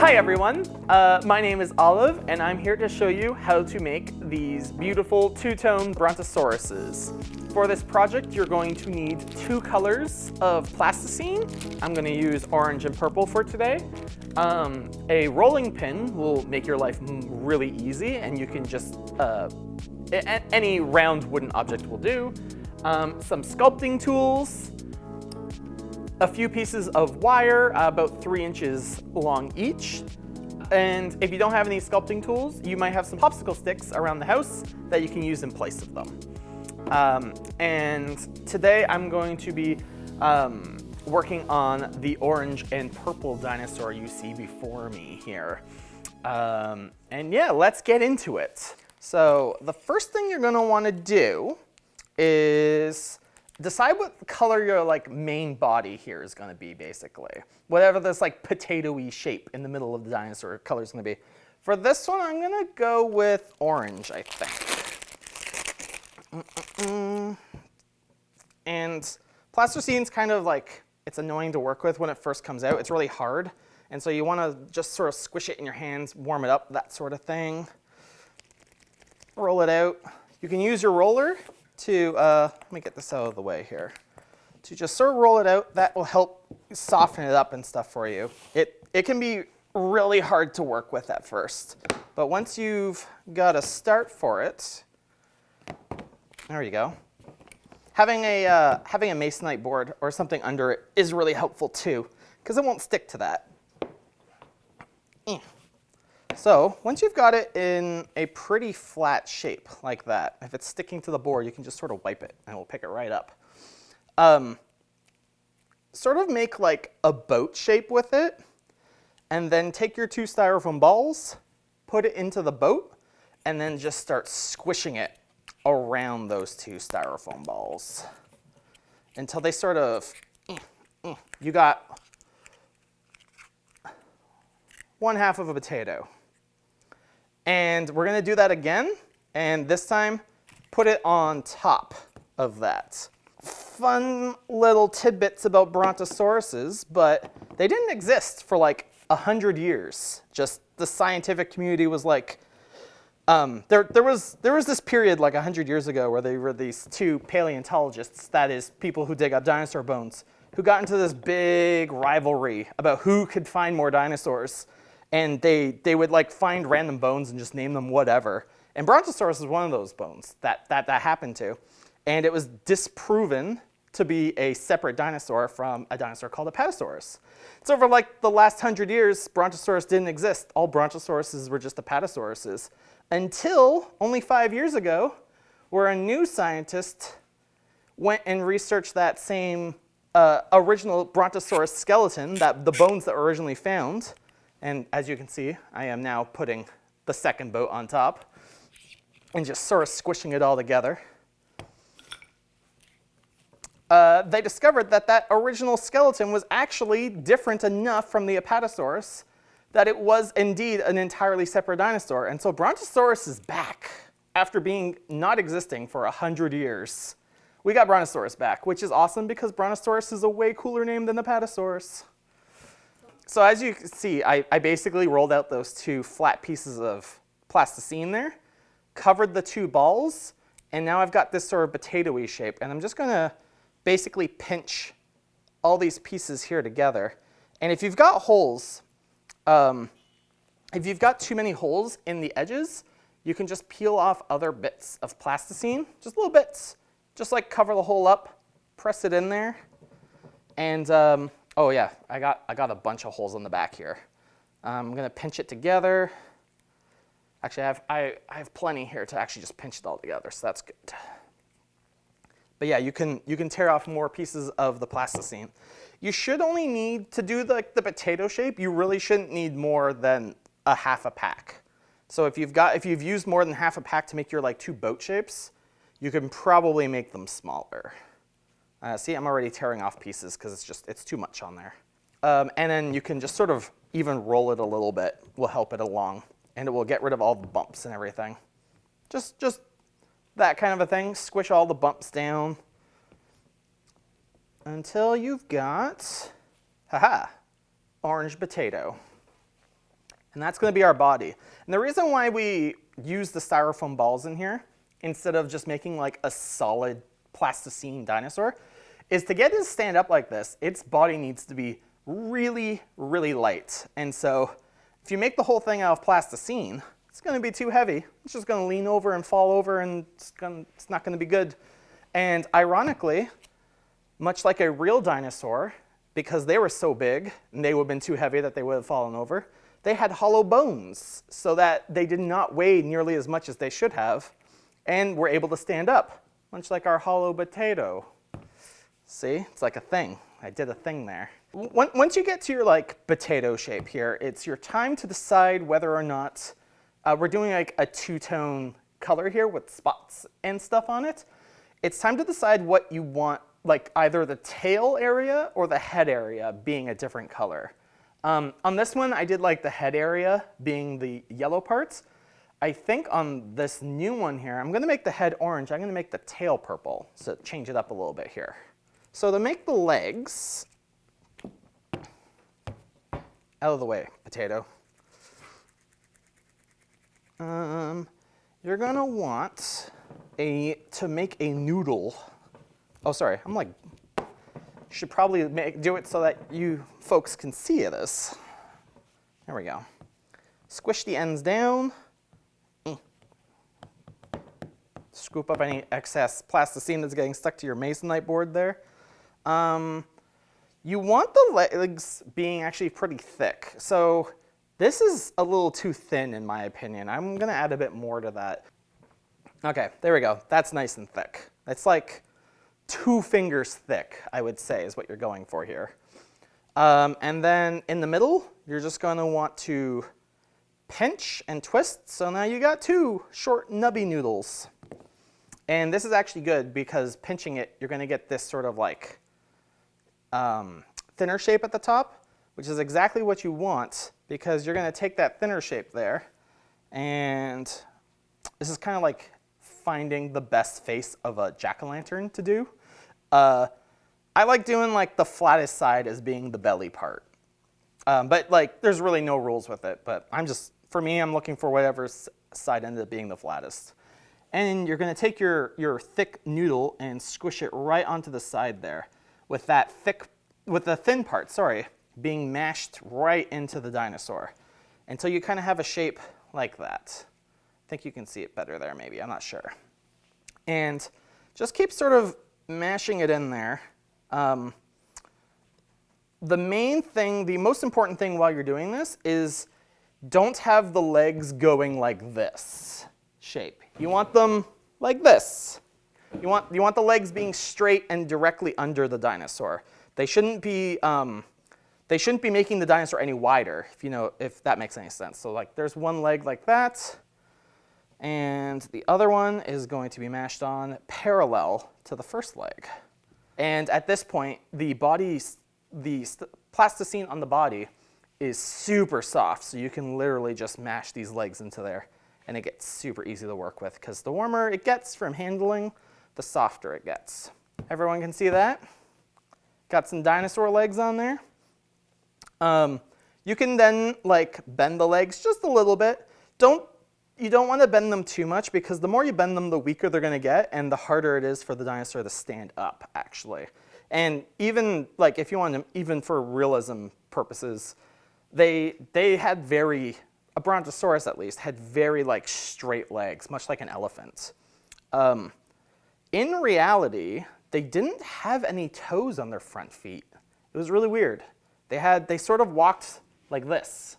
Hi everyone, my name is Olive and I'm here to show you how to make these beautiful two-tone brontosauruses. For this project you're going to need two colors of plasticine. I'm going to use orange and purple for today. A rolling pin will make your life really easy and you can just, any round wooden object will do. Some sculpting tools, a few pieces of wire, about 3 inches long each. And if you don't have any sculpting tools, you might have some popsicle sticks around the house that you can use in place of them. And today I'm going to be working on the orange and purple dinosaur you see before me here. And yeah, let's get into it. So the first thing you're going to want to do is decide what color your main body here is going to be, basically. Whatever this potato-y shape in the middle of the dinosaur color is going to be. For this one, I'm going to go with orange, I think. And plasticine's kind of it's annoying to work with when it first comes out. It's really hard. And so you want to just sort of squish it in your hands, warm it up, that sort of thing. Roll it out. You can use your roller to, let me get this out of the way here, to just sort of roll it out. That will help soften it up and stuff for you. It can be really hard to work with at first, but once you've got a start for it, there you go. Having a masonite board or something under it is really helpful too, because it won't stick to that. So once you've got it in a pretty flat shape like that, if it's sticking to the board, you can just sort of wipe it and it will pick it right up. Sort of make a boat shape with it, and then take your 2 styrofoam balls, put it into the boat, and then just start squishing it around those 2 styrofoam balls until they sort of, you got 1/2 of a potato. And we're going to do that again, and this time put it on top of that. Fun little tidbits about brontosauruses, but they didn't exist for 100 years. Just the scientific community was there was this period 100 years ago where there were these 2 paleontologists, that is people who dig up dinosaur bones, who got into this big rivalry about who could find more dinosaurs. And they would find random bones and just name them whatever. And Brontosaurus is one of those bones that happened to. And it was disproven to be a separate dinosaur from a dinosaur called Apatosaurus. So for the last 100 years, Brontosaurus didn't exist. All Brontosauruses were just Apatosauruses. Until only 5 years ago, where a new scientist went and researched that same original Brontosaurus skeleton, the bones that were originally found. And as you can see, I am now putting the second boat on top and just sort of squishing it all together. They discovered that original skeleton was actually different enough from the Apatosaurus that it was indeed an entirely separate dinosaur. And so Brontosaurus is back after being not existing for 100 years. We got Brontosaurus back, which is awesome because Brontosaurus is a way cooler name than Apatosaurus. So as you can see, I basically rolled out those 2 flat pieces of plasticine there, covered the 2 balls, and now I've got this sort of potato-y shape. And I'm just going to basically pinch all these pieces here together. And if you've got holes, if you've got too many holes in the edges, you can just peel off other bits of plasticine, just little bits. Just cover the hole up, press it in there, and oh yeah, I got a bunch of holes in the back here. I'm gonna pinch it together. Actually, I have plenty here to actually just pinch it all together, so that's good. But yeah, you can tear off more pieces of the plasticine. You should only need to do the potato shape. You really shouldn't need more than 1/2 a pack. So if you've used more than 1/2 a pack to make your 2 boat shapes, you can probably make them smaller. See, I'm already tearing off pieces because it's too much on there. And then you can just sort of even roll it a little bit, will help it along, and it will get rid of all the bumps and everything. Just that kind of a thing. Squish all the bumps down until you've got, orange potato. And that's going to be our body. And the reason why we use the styrofoam balls in here instead of just making like a solid plasticine dinosaur is to get it to stand up like this, its body needs to be really, really light. And so if you make the whole thing out of plasticine, it's going to be too heavy. It's just going to lean over and fall over, and it's not going to be good. And ironically, much like a real dinosaur, because they were so big and they would have been too heavy that they would have fallen over, they had hollow bones so that they did not weigh nearly as much as they should have and were able to stand up, much like our hollow potato. See, it's like a thing. I did a thing there. Once you get to your like potato shape here, it's your time to decide whether or not we're doing like a two-tone color here with spots and stuff on it. It's time to decide what you want, like either the tail area or the head area being a different color. On this one, I did like the head area being the yellow parts. I think on this new one here, I'm gonna make the head orange. I'm gonna make the tail purple, so change it up a little bit here. So to make the legs, out of the way, potato. You're gonna want to make a noodle. Oh, sorry, I'm like, should probably do it so that you folks can see this. There we go. Squish the ends down. Scoop up any excess plasticine that's getting stuck to your masonite board there. You want the legs being actually pretty thick. So this is a little too thin in my opinion. I'm gonna add a bit more to that. Okay, there we go. That's nice and thick. It's like 2 fingers thick, I would say, is what you're going for here. And then in the middle, you're just gonna want to pinch and twist. So now you got 2 short nubby noodles. And this is actually good because pinching it, you're gonna get this sort of like thinner shape at the top, which is exactly what you want because you're gonna take that thinner shape there, and this is kind of like finding the best face of a jack-o'-lantern to do. I like doing like the flattest side as being the belly part. But like there's really no rules with it, but for me, I'm looking for whatever side ended up being the flattest. And you're gonna take your thick noodle and squish it right onto the side there with the thin part, being mashed right into the dinosaur until you kind of have a shape like that. I think you can see it better there maybe, I'm not sure. And just keep sort of mashing it in there. The most important thing while you're doing this is don't have the legs going like this shape. You want them like this. You want the legs being straight and directly under the dinosaur. They shouldn't be making the dinosaur any wider, if that makes any sense. So like there's one leg like that, and the other one is going to be mashed on parallel to the first leg. And at this point, the plasticine on the body is super soft, so you can literally just mash these legs into there, and it gets super easy to work with because the warmer it gets from handling, the softer it gets. Everyone can see that? Got some dinosaur legs on there. You can then like bend the legs just a little bit. You don't want to bend them too much because the more you bend them, the weaker they're going to get and the harder it is for the dinosaur to stand up, actually. And even like if you want them, even for realism purposes, a Brontosaurus at least, had very like straight legs, much like an elephant. In reality, they didn't have any toes on their front feet. It was really weird. They sort of walked like this,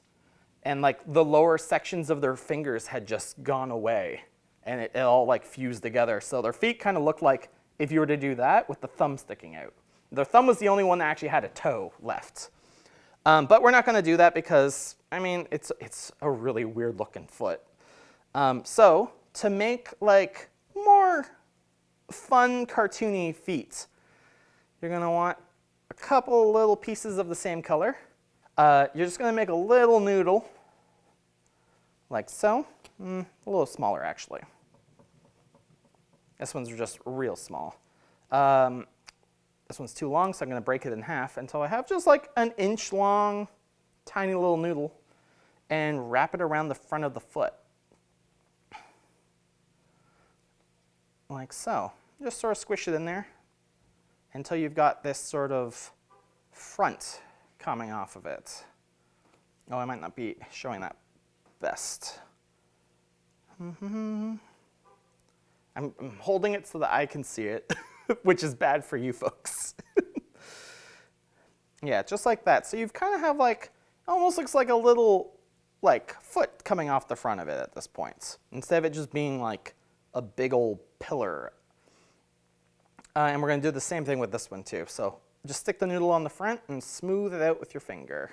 and like the lower sections of their fingers had just gone away, and it all like fused together. So their feet kind of looked like if you were to do that with the thumb sticking out. Their thumb was the only one that actually had a toe left. But we're not going to do that because, I mean, it's a really weird looking foot. So to make like more fun cartoony feet, you're going to want a couple little pieces of the same color. You're just going to make a little noodle like so. A little smaller actually. This one's just real small. This one's too long, so I'm going to break it in half until I have just like an inch long, tiny little noodle. and wrap it around the front of the foot. Like so. Just sort of squish it in there until you've got this sort of front coming off of it. Oh, I might not be showing that best. I'm holding it so that I can see it, which is bad for you folks. Yeah, just like that. So you've kind of have like, almost looks like a little like foot coming off the front of it at this point, instead of it just being like a big old pillar. And we're going to do the same thing with this one too. So just stick the noodle on the front and smooth it out with your finger.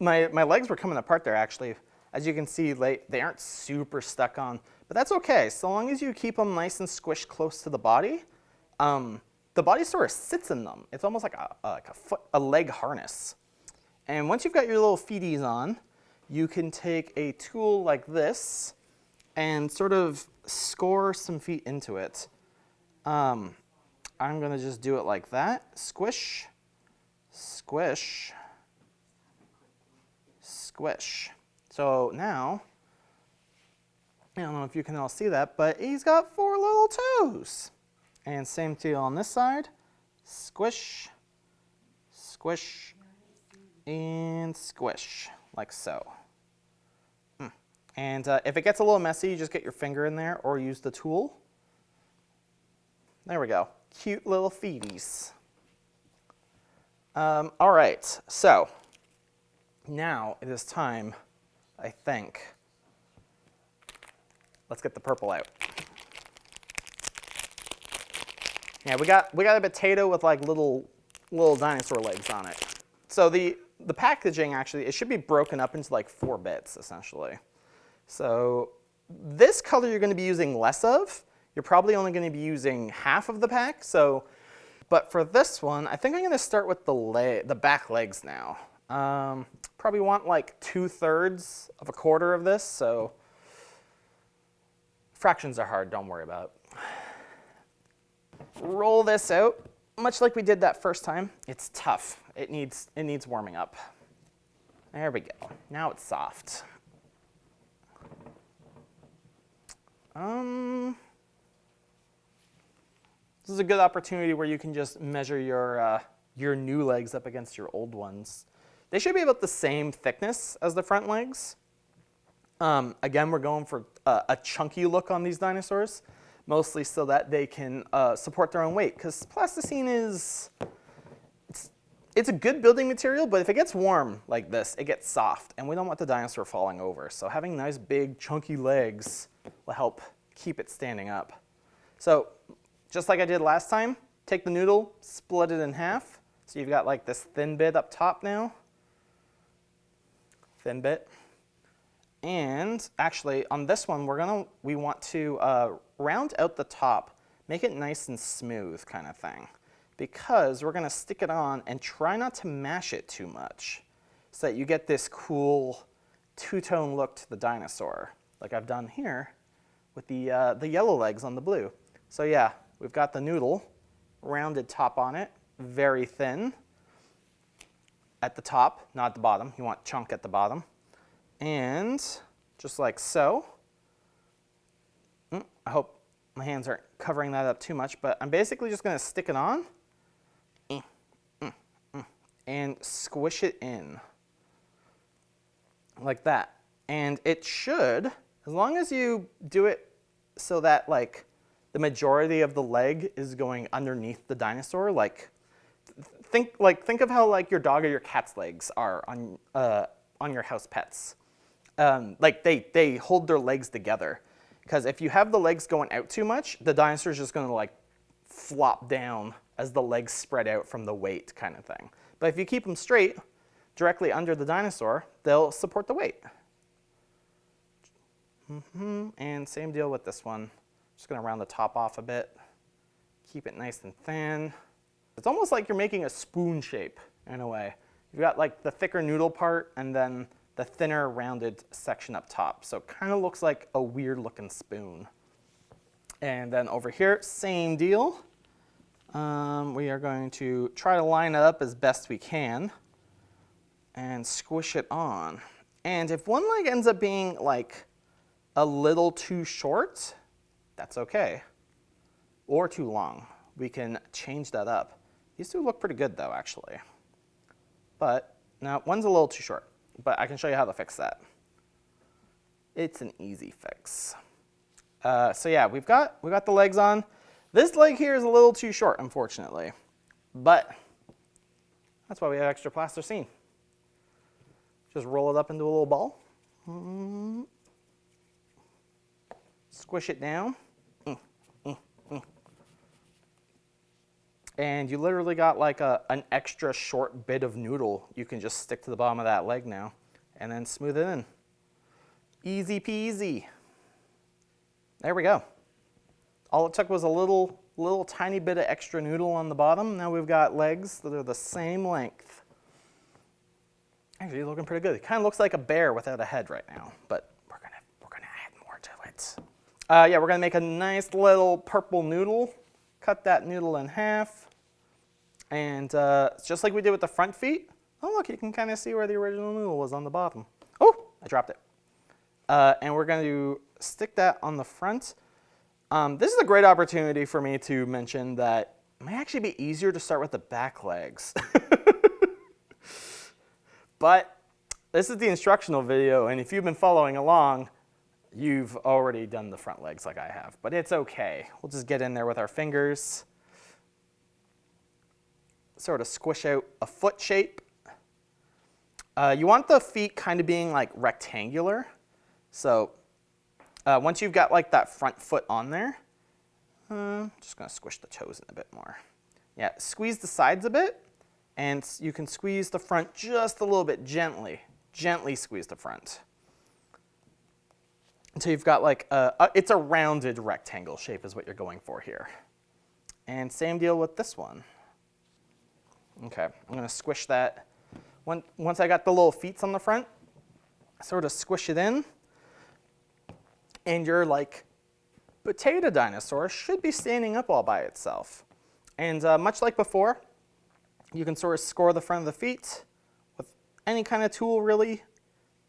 My legs were coming apart there actually. As you can see, they aren't super stuck on, but that's okay. So long as you keep them nice and squished close to the body sort of sits in them. It's almost like a leg harness. And once you've got your little feeties on, you can take a tool like this and sort of score some feet into it. I'm going to just do it like that. Squish, squish, squish. So now, I don't know if you can all see that, but he's got 4 little toes. And same deal on this side. Squish, squish, and squish, like so. And if it gets a little messy, you just get your finger in there or use the tool. There we go. Cute little feeties. All right, so now it is time, I think. Let's get the purple out. Yeah, we got a potato with like little dinosaur legs on it. So the packaging actually, it should be broken up into like 4 bits essentially. So this color you're going to be using less of. You're probably only going to be using half of the pack. So, but for this one, I think I'm going to start with the back legs now. Probably want like 2/3 of a quarter of this. So fractions are hard. Don't worry about it. Roll this out, much like we did that first time. It's tough. It needs warming up. There we go. Now it's soft. This is a good opportunity where you can just measure your new legs up against your old ones. They should be about the same thickness as the front legs. Again, we're going for a chunky look on these dinosaurs, mostly so that they can support their own weight. Because plasticine it's a good building material, but if it gets warm like this, it gets soft, and we don't want the dinosaur falling over. So having nice, big, chunky legs will help keep it standing up. So just like I did last time, take the noodle, split it in half. So you've got like this thin bit up top now. Thin bit. And actually on this one, we want to round out the top, make it nice and smooth kind of thing, because we're gonna stick it on and try not to mash it too much so that you get this cool two-tone look to the dinosaur, like I've done here with the yellow legs on the blue. So yeah, we've got the noodle, rounded top on it, very thin at the top, not at the bottom. You want chunk at the bottom. And just like so. I hope my hands aren't covering that up too much, but I'm basically just gonna stick it on and squish it in like that. And it should, as long as you do it so that like the majority of the leg is going underneath the dinosaur, like think of how like your dog or your cat's legs are on your house pets. Like they hold their legs together, because if you have the legs going out too much, the dinosaur is just going to like flop down as the legs spread out from the weight kind of thing. But if you keep them straight directly under the dinosaur, they'll support the weight. And same deal with this one. Just going to round the top off a bit, keep it nice and thin. It's almost like you're making a spoon shape in a way. You've got like the thicker noodle part and then the thinner rounded section up top. So it kind of looks like a weird looking spoon. And then over here, same deal. We are going to try to line it up as best we can and squish it on. And if one leg ends up being like a little too short, that's okay. Or too long. We can change that up. These two look pretty good though, actually. But now one's a little too short, but I can show you how to fix that. It's an easy fix. So yeah, we got the legs on. This leg here is a little too short, unfortunately, but that's why we have extra plasticine. Just roll it up into a little ball. Squish it down. And you literally got like an extra short bit of noodle you can just stick to the bottom of that leg now and then smooth it in. Easy peasy. There we go. All it took was a little tiny bit of extra noodle on the bottom. Now we've got legs that are the same length. Actually, looking pretty good. It kind of looks like a bear without a head right now, but we're gonna add more to it. Yeah, we're gonna make a nice little purple noodle. Cut that noodle in half, and just like we did with the front feet. Oh look, you can kind of see where the original noodle was on the bottom. Oh, I dropped it. And we're going to stick that on the front. This is a great opportunity for me to mention that it may actually be easier to start with the back legs. But this is the instructional video, and if you've been following along, you've already done the front legs like I have. But it's okay. We'll just get in there with our fingers. Sort of squish out a foot shape. You want the feet kind of being like rectangular. So once you've got like that front foot on there, just gonna squish the toes in a bit more. Yeah, squeeze the sides a bit, and you can squeeze the front just a little bit gently. Gently squeeze the front. Until you've got like, it's a rounded rectangle shape is what you're going for here. And same deal with this one. Okay, I'm gonna squish that. Once I got the little feet on the front, sort of squish it in. And your like potato dinosaur should be standing up all by itself. And much like before, you can sort of score the front of the feet with any kind of tool really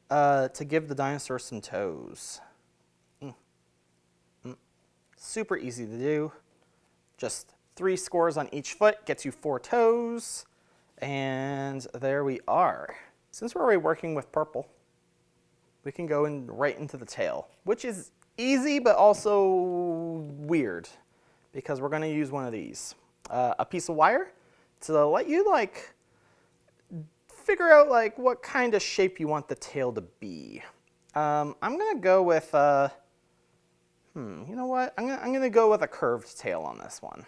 to give the dinosaur some toes. Super easy to do. Just 3 scores on each foot gets you 4 toes. And there we are. Since we're already working with purple, we can go right into the tail, which is easy but also weird because we're going to use one of these. A piece of wire to let you like figure out like what kind of shape you want the tail to be. I'm going to go with, you know what? I'm going to go with a curved tail on this one.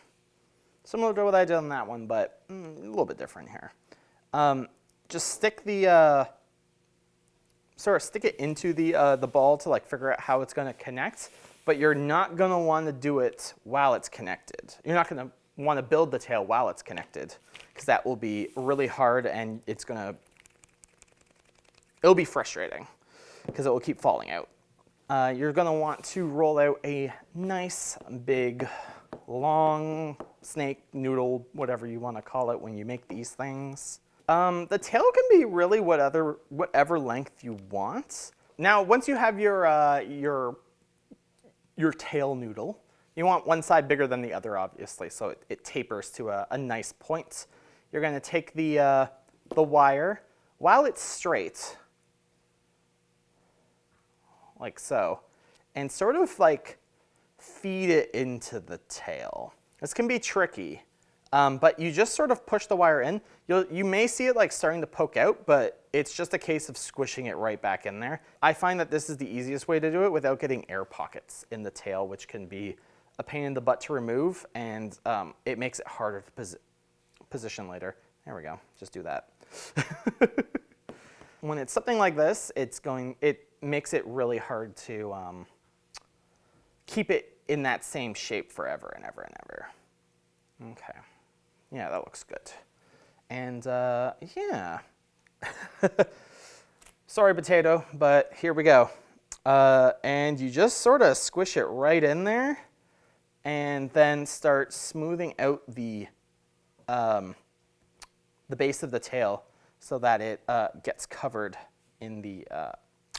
Similar to what I did on that one, but a little bit different here. Just stick the, sort of stick it into the ball to like figure out how it's going to connect, but you're not going to want to do it while it's connected. You're not going to want to build the tail while it's connected because that will be really hard and it'll be frustrating because it will keep falling out. You're going to want to roll out a nice big long snake noodle, whatever you want to call it when you make these things. The tail can be really whatever length you want. Now, once you have your tail noodle, you want one side bigger than the other, obviously, so it tapers to a nice point. You're going to take the wire while it's straight, like so, and sort of like feed it into the tail. This can be tricky, but you just sort of push the wire in. You may see it like starting to poke out, but it's just a case of squishing it right back in there. I find that this is the easiest way to do it without getting air pockets in the tail, which can be a pain in the butt to remove, and it makes it harder to position later. There we go, just do that. When it's something like this, it makes it really hard to keep it in that same shape forever and ever and ever. Okay, yeah, that looks good. And yeah, sorry potato, but here we go. And you just sort of squish it right in there and then start smoothing out the base of the tail so that it gets covered in the,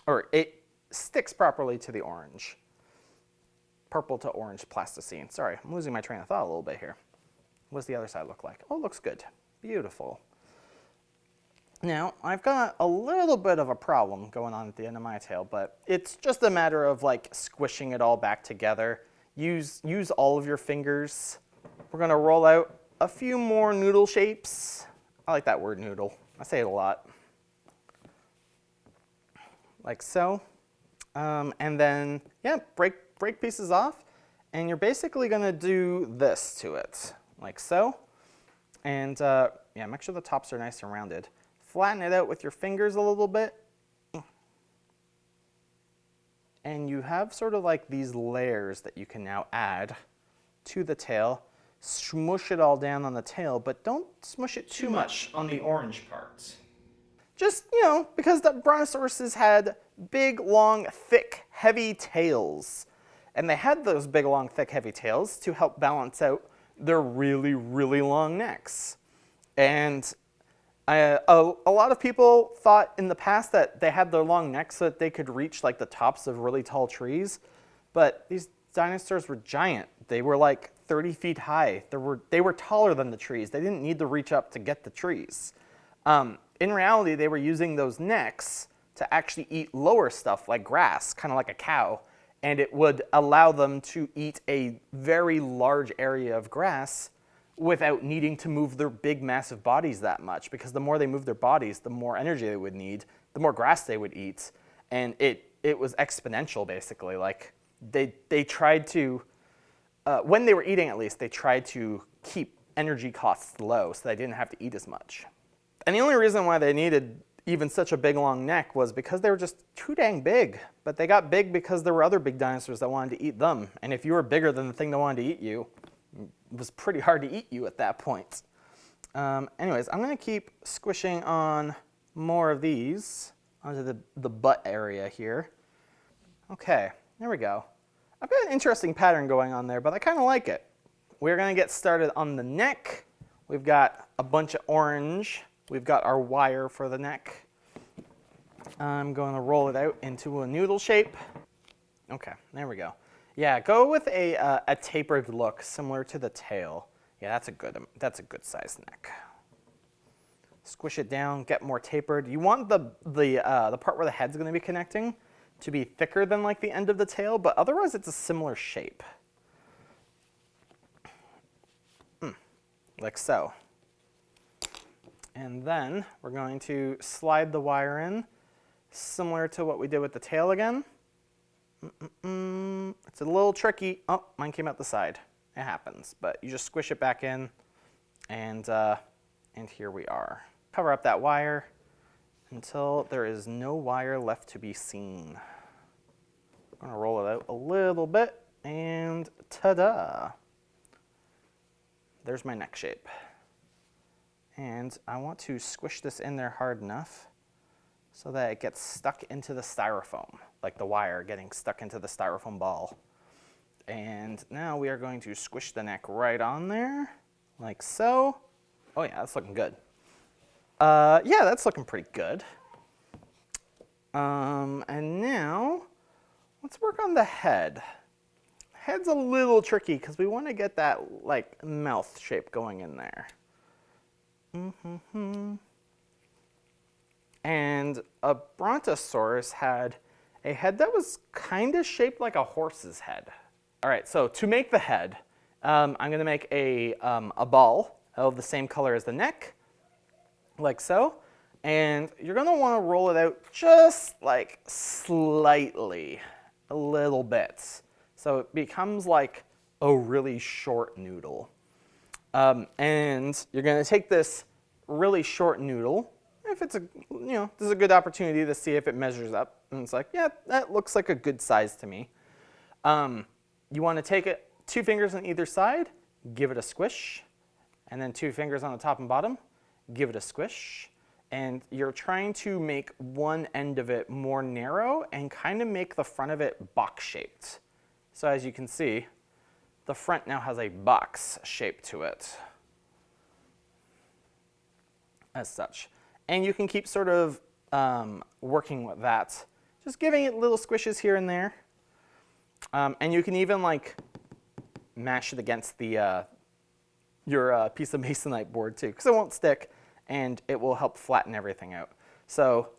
or it sticks properly to the orange. Purple to orange plasticine. Sorry, I'm losing my train of thought a little bit here. What does the other side look like? Oh, it looks good. Beautiful. Now, I've got a little bit of a problem going on at the end of my tail, but it's just a matter of like squishing it all back together. Use all of your fingers. We're gonna roll out a few more noodle shapes. I like that word noodle. I say it a lot. Like so. And then, yeah, break pieces off. And you're basically gonna do this to it, like so. And yeah, make sure the tops are nice and rounded. Flatten it out with your fingers a little bit. And you have sort of like these layers that you can now add to the tail. Smush it all down on the tail, but don't smush it too much on the orange part. Just, you know, because the brontosauruses had big, long, thick, heavy tails. And they had those big, long, thick, heavy tails to help balance out their really, really long necks. And a lot of people thought in the past that they had their long necks so that they could reach like the tops of really tall trees. But these dinosaurs were giant. They were like 30 feet high. They were taller than the trees. They didn't need to reach up to get the trees. In reality, they were using those necks to actually eat lower stuff like grass, kind of like a cow. And it would allow them to eat a very large area of grass without needing to move their big, massive bodies that much. Because the more they moved their bodies, the more energy they would need, the more grass they would eat. And it was exponential, basically. Like they tried to, when they were eating at least, they tried to keep energy costs low so they didn't have to eat as much. And the only reason why they needed even such a big long neck was because they were just too dang big. But they got big because there were other big dinosaurs that wanted to eat them. And if you were bigger than the thing that wanted to eat you, it was pretty hard to eat you at that point. Anyways, I'm going to keep squishing on more of these onto the butt area here. Okay, there we go. I've got an interesting pattern going on there, but I kind of like it. We're going to get started on the neck. We've got a bunch of orange. We've got our wire for the neck. I'm going to roll it out into a noodle shape. Okay, there we go. Yeah, go with a tapered look similar to the tail. Yeah, that's a good sized neck. Squish it down, get more tapered. You want the part where the head's going to be connecting to be thicker than like the end of the tail, but otherwise it's a similar shape. Like so. And then we're going to slide the wire in, similar to what we did with the tail again. It's a little tricky. Oh, mine came out the side. It happens, but you just squish it back in, and here we are. Cover up that wire until there is no wire left to be seen. I'm gonna roll it out a little bit, and ta-da! There's my neck shape. And I want to squish this in there hard enough so that it gets stuck into the styrofoam, like the wire getting stuck into the styrofoam ball. And now we are going to squish the neck right on there, like so. Oh yeah, that's looking good. Yeah, that's looking pretty good. And now, let's work on the head. Head's a little tricky because we want to get that like mouth shape going in there. And a brontosaurus had a head that was kind of shaped like a horse's head. All right, so to make the head, I'm going to make a ball of the same color as the neck, like so. And you're going to want to roll it out just like slightly, a little bit. So it becomes like a really short noodle. And you're going to take this really short noodle. If it's this is a good opportunity to see if it measures up. And it's like, yeah, that looks like a good size to me. You want to take it 2 fingers on either side, give it a squish, and then 2 fingers on the top and bottom, give it a squish. And you're trying to make one end of it more narrow and kind of make the front of it box shaped. So as you can see, the front now has a box shape to it, as such. And you can keep sort of working with that. Just giving it little squishes here and there. And you can even like mash it against the your piece of masonite board too, because it won't stick and it will help flatten everything out. So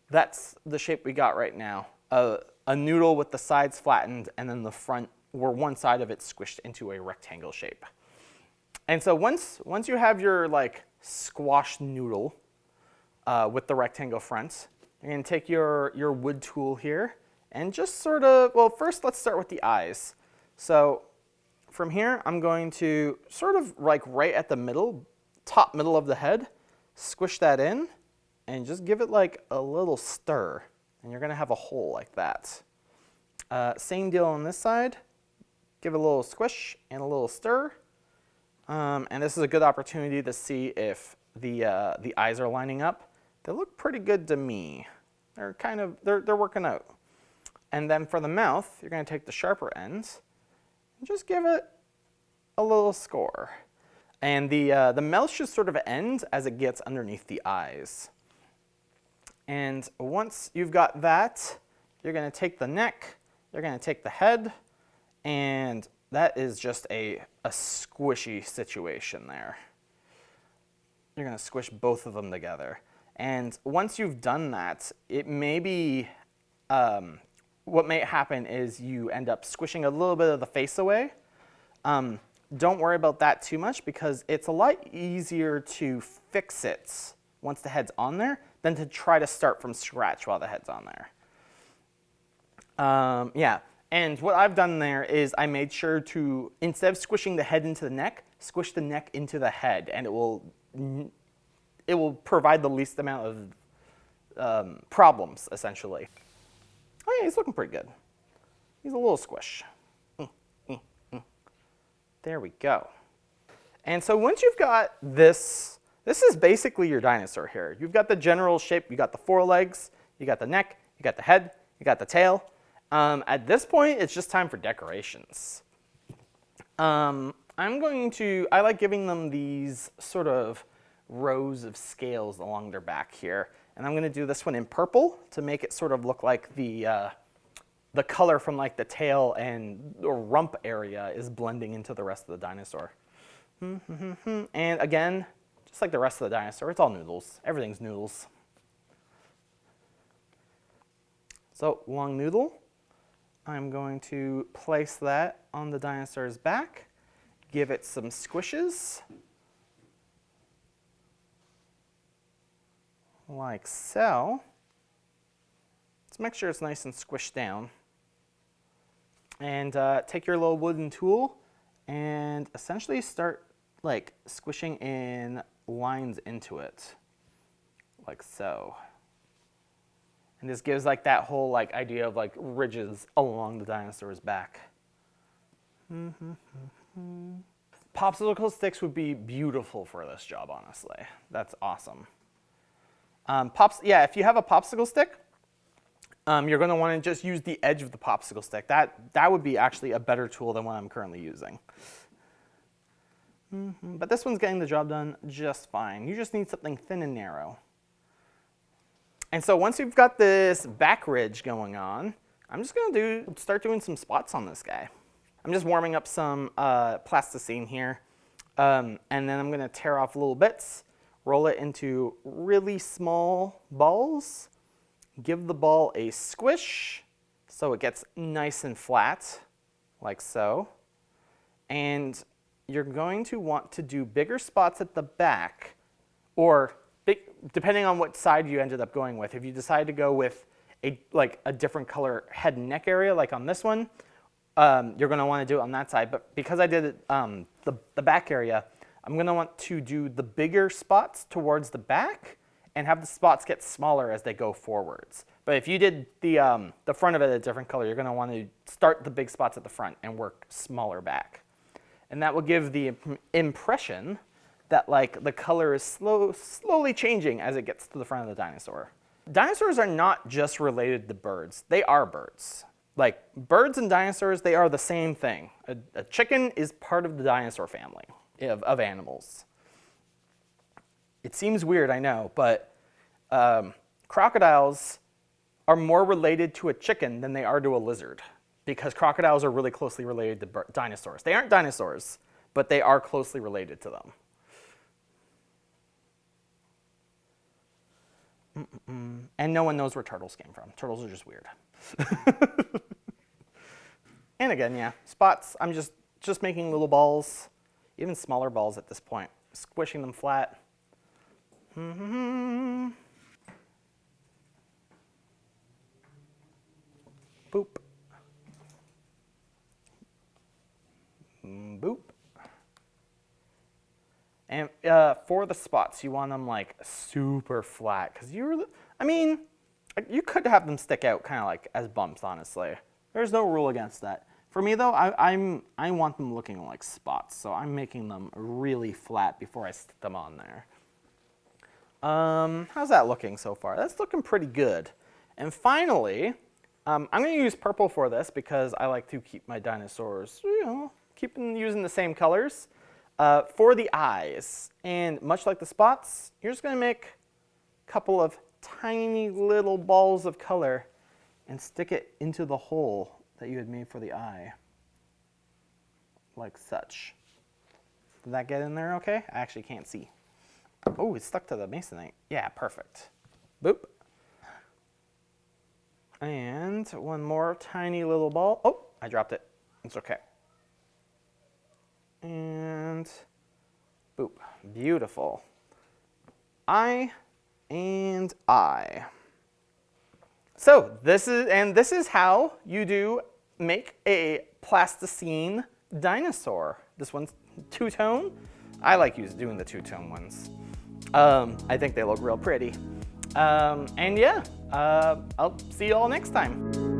that's the shape we got right now. A noodle with the sides flattened and then the front, where one side of it squished into a rectangle shape. And so once you have your like squashed noodle with the rectangle front, you're going to take your wood tool here and just sort of, well, first let's start with the eyes. So from here, I'm going to sort of like right at the middle, top middle of the head, squish that in and just give it like a little stir. And you're going to have a hole like that. Same deal on this side. Give it a little squish and a little stir. And this is a good opportunity to see if the eyes are lining up. They look pretty good to me. They're kind of, they're working out. And then for the mouth, you're going to take the sharper ends and just give it a little score. And the mouth should sort of end as it gets underneath the eyes. And once you've got that, you're going to take the neck, you're going to take the head, and that is just a squishy situation there. You're going to squish both of them together. And once you've done that, it may be, what may happen is you end up squishing a little bit of the face away. Don't worry about that too much because it's a lot easier to fix it once the head's on there than to try to start from scratch while the head's on there. Yeah, and what I've done there is I made sure to, instead of squishing the head into the neck, squish the neck into the head, and it will provide the least amount of problems, essentially. Oh yeah, he's looking pretty good. He's a little squish. There we go. And so once you've got this, this is basically your dinosaur here. You've got the general shape, you got the forelegs, you got the neck, you got the head, you got the tail. At this point, it's just time for decorations. I like giving them these sort of rows of scales along their back here. And I'm gonna do this one in purple to make it sort of look like the color from like the tail and the rump area is blending into the rest of the dinosaur. And again, just like the rest of the dinosaur, it's all noodles. Everything's noodles. So long noodle, I'm going to place that on the dinosaur's back, give it some squishes, like so. Let's make sure it's nice and squished down. And take your little wooden tool and essentially start like squishing in lines into it, like so. And this gives like that whole like idea of like ridges along the dinosaur's back. Popsicle sticks would be beautiful for this job, honestly. That's awesome. Yeah, if you have a popsicle stick, you're going to want to just use the edge of the popsicle stick. That would be actually a better tool than what I'm currently using. But this one's getting the job done just fine. You just need something thin and narrow. And so once you've got this back ridge going on, I'm just going to start doing some spots on this guy. I'm just warming up some plasticine here, and then I'm going to tear off little bits, roll it into really small balls, give the ball a squish so it gets nice and flat, like so. And you're going to want to do bigger spots at the back, or depending on what side you ended up going with. If you decide to go with a different color head and neck area, like on this one, you're going to want to do it on that side. But because I did it, the back area, I'm going to want to do the bigger spots towards the back and have the spots get smaller as they go forwards. But if you did the front of it a different color, you're going to want to start the big spots at the front and work smaller back. And that will give the impression that like the color is slowly changing as it gets to the front of the dinosaur. Dinosaurs are not just related to birds. They are birds. Like birds and dinosaurs, they are the same thing. A chicken is part of the dinosaur family of animals. It seems weird, I know, but crocodiles are more related to a chicken than they are to a lizard, because crocodiles are really closely related to dinosaurs. They aren't dinosaurs, but they are closely related to them. And no one knows where turtles came from. Turtles are just weird. And again, yeah, spots. I'm just making little balls, even smaller balls at this point, squishing them flat. Boop. Boop. And for the spots, you want them like super flat, because I mean, you could have them stick out kind of like as bumps, honestly. There's no rule against that. For me though, I want them looking like spots, so I'm making them really flat before I stick them on there. How's that looking so far? That's looking pretty good. And finally, I'm going to use purple for this because I like to keep my dinosaurs, keep them using the same colors. For the eyes, and much like the spots, you're just going to make a couple of tiny little balls of color and stick it into the hole that you had made for the eye, like such. Did that get in there okay? I actually can't see. Oh, it's stuck to the masonite. Yeah, perfect. Boop. And one more tiny little ball. Oh, I dropped it. It's okay. And boop, beautiful. Eye and eye. So this is how you make a plasticine dinosaur. This one's two-tone. I like doing the two-tone ones. I think they look real pretty. And yeah, I'll see you all next time.